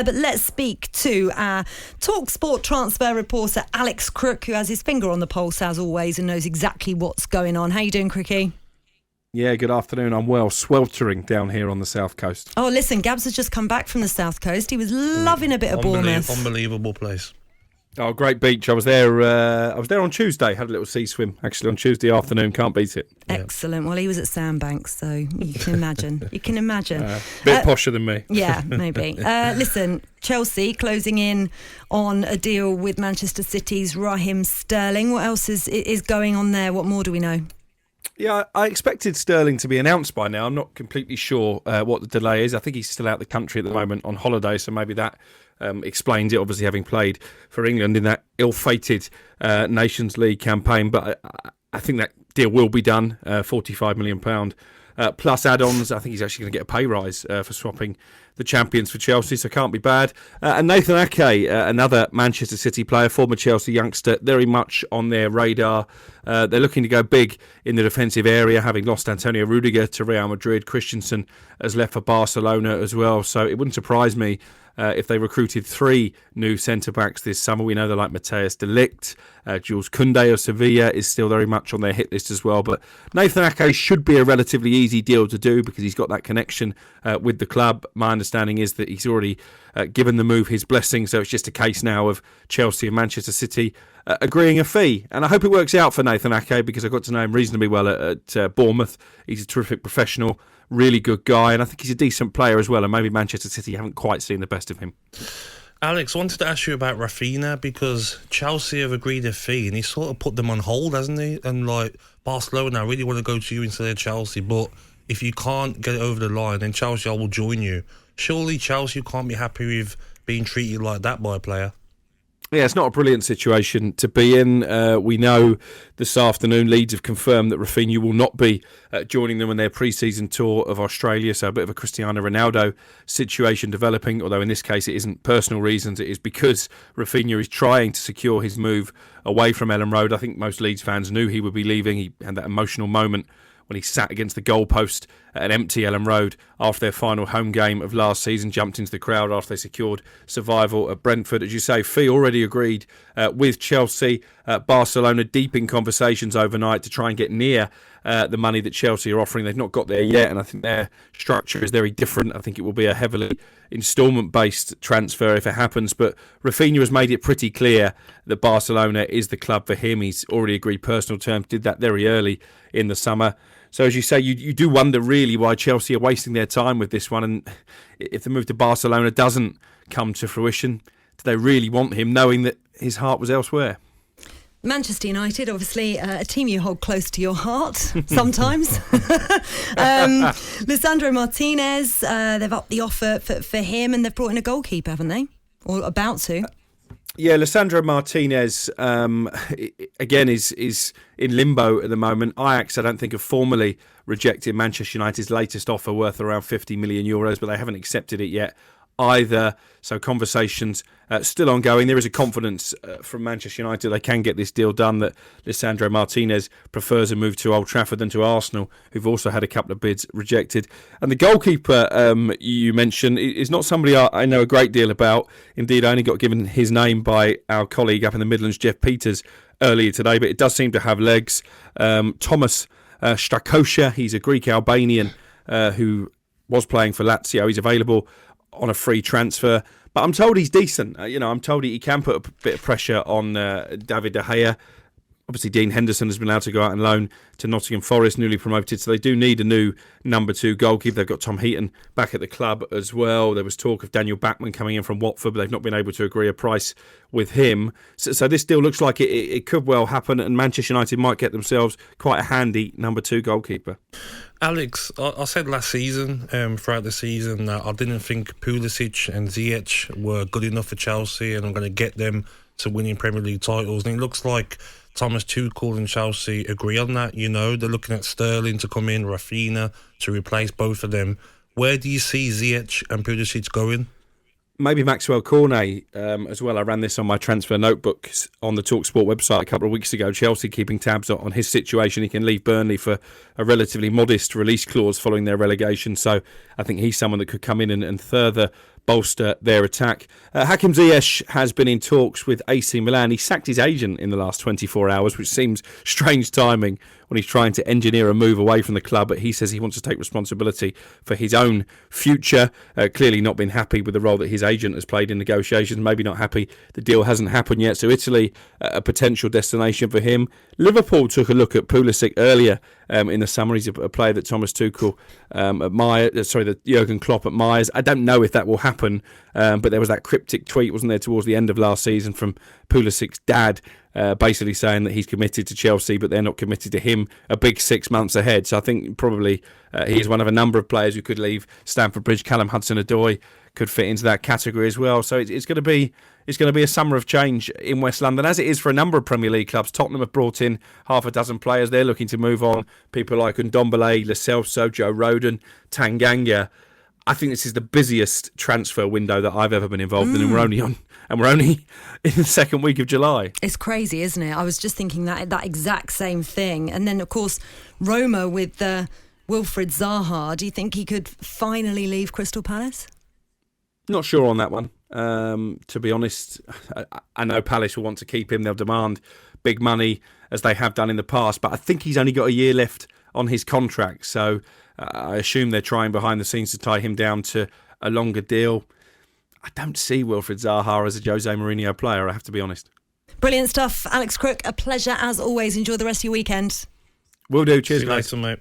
But let's speak to our talkSPORT transfer reporter, Alex Crook, who has his finger on the pulse, as always, and knows exactly what's going on. How you doing, Crookie? Yeah, good afternoon. I'm well, sweltering down here on the south coast. Oh, listen, Gabs has just come back from the south coast. He was loving a bit of Bournemouth. Unbelievable place. Oh, great beach. I was there on Tuesday, had a little sea swim, actually, on Tuesday afternoon. Can't beat it. Excellent. Well, he was at Sandbanks, so you can imagine. You can imagine. Bit posher than me. Yeah, maybe. Listen, Chelsea closing in on a deal with Manchester City's Raheem Sterling. What else is going on there? What more do we know? Yeah, I expected Sterling to be announced by now. I'm not completely sure what the delay is. I think he's still out the country at the moment on holiday, so maybe that explains it, obviously having played for England in that ill-fated Nations League campaign. But I think that deal will be done, £45 million. Plus add-ons. I think he's actually going to get a pay rise for swapping the champions for Chelsea, so can't be bad. And Nathan Ake, another Manchester City player, former Chelsea youngster, very much on their radar. They're looking to go big in the defensive area, having lost Antonio Rudiger to Real Madrid. Christensen has left for Barcelona as well, so it wouldn't surprise me if they recruited 3 new centre-backs this summer. We know they're like Matthias de Ligt. Jules Koundé of Sevilla is still very much on their hit list as well. But Nathan Ake should be a relatively easy deal to do because he's got that connection with the club. My understanding is that he's already given the move his blessing, so it's just a case now of Chelsea and Manchester City agreeing a fee. And I hope it works out for Nathan Ake because I got to know him reasonably well at Bournemouth. He's a terrific professional, really good guy, and I think he's a decent player as well, and maybe Manchester City haven't quite seen the best of him. Alex, I wanted to ask you about Raphinha because Chelsea have agreed a fee and he sort of put them on hold, hasn't he? And like Barcelona, I really want to go to you instead of Chelsea, but if you can't get it over the line, then Chelsea, I will join you. Surely Chelsea can't be happy with being treated like that by a player. Yeah, it's not a brilliant situation to be in. We know this afternoon Leeds have confirmed that Raphinha will not be joining them on their pre-season tour of Australia, so a bit of a Cristiano Ronaldo situation developing, although in this case it isn't personal reasons, it is because Raphinha is trying to secure his move away from Ellen Road. I think most Leeds fans knew he would be leaving. He had that emotional moment when he sat against the goalpost at an empty Ellen Road after their final home game of last season, jumped into the crowd after they secured survival at Brentford. As you say, fee already agreed with Chelsea. Barcelona deep in conversations overnight to try and get near the money that Chelsea are offering. They've not got there yet, and I think their structure is very different. I think it will be a heavily instalment-based transfer if it happens, but Raphinha has made it pretty clear that Barcelona is the club for him. He's already agreed personal terms, did that very early in the summer. So as you say, you do wonder really why Chelsea are wasting their time with this one, and if the move to Barcelona doesn't come to fruition, do they really want him, knowing that his heart was elsewhere? Manchester United, obviously, a team you hold close to your heart sometimes. Lisandro Martinez, they've upped the offer for him, and they've brought in a goalkeeper, haven't they? Or about to. Yeah, Lisandro Martinez, again, is in limbo at the moment. Ajax, I don't think, have formally rejected Manchester United's latest offer worth around €50 million, but they haven't accepted it yet either. So conversations still ongoing. There is a confidence from Manchester United they can get this deal done, that Lisandro Martinez prefers a move to Old Trafford than to Arsenal, who've also had a couple of bids rejected. And the goalkeeper you mentioned is not somebody I know a great deal about. Indeed, I only got given his name by our colleague up in the Midlands, Jeff Peters, earlier today, but it does seem to have legs. Thomas Strakosha, he's a Greek-Albanian who was playing for Lazio. He's available on a free transfer, but I'm told he's decent. I'm told he can put a bit of pressure on David De Gea. Obviously, Dean Henderson has been allowed to go out on loan to Nottingham Forest, newly promoted, so they do need a new number 2 goalkeeper. They've got Tom Heaton back at the club as well. There was talk of Daniel Bachmann coming in from Watford, but they've not been able to agree a price with him. So this deal looks like it could well happen, and Manchester United might get themselves quite a handy number 2 goalkeeper. Alex, I said last season, throughout the season, that I didn't think Pulisic and Ziyech were good enough for Chelsea, and I'm going to get them to winning Premier League titles. And it looks like Thomas Tuchel and Chelsea agree on that. They're looking at Sterling to come in, Raphinha to replace both of them. Where do you see Ziyech and Pulisic going? Maybe Maxwell Cornet as well. I ran this on my transfer notebook on the talkSPORT website a couple of weeks ago. Chelsea keeping tabs on his situation. He can leave Burnley for a relatively modest release clause following their relegation. So I think he's someone that could come in and further bolster their attack. Hakim Ziyech has been in talks with AC Milan. He sacked his agent in the last 24 hours, which seems strange timing when he's trying to engineer a move away from the club. But he says he wants to take responsibility for his own future. Clearly not been happy with the role that his agent has played in negotiations. Maybe not happy the deal hasn't happened yet. So Italy, a potential destination for him. Liverpool took a look at Pulisic earlier in the summer. He's a player that Thomas Tuchel that Jurgen Klopp admires. I don't know if that will happen, but there was that cryptic tweet, wasn't there, towards the end of last season from Pulisic's dad, basically saying that he's committed to Chelsea, but they're not committed to him a big 6 months ahead. So I think probably he is one of a number of players who could leave Stamford Bridge. Callum Hudson-Odoi could fit into that category as well. So it's going to be a summer of change in West London, as it is for a number of Premier League clubs. Tottenham have brought in half a dozen players. They're looking to move on. People like Ndombele, Lo Celso, Joe Rodon, Tanganga. I think this is the busiest transfer window that I've ever been involved in, and we're only in the second week of July. It's crazy, isn't it? I was just thinking that exact same thing. And then, of course, Roma with Wilfried Zaha. Do you think he could finally leave Crystal Palace? Not sure on that one. To be honest, I know Palace will want to keep him. They'll demand big money, as they have done in the past. But I think he's only got a year left on his contract. So I assume they're trying behind the scenes to tie him down to a longer deal. I don't see Wilfried Zaha as a Jose Mourinho player, I have to be honest. Brilliant stuff. Alex Crook, a pleasure as always. Enjoy the rest of your weekend. Will do. Cheers, See you guys. later, mate.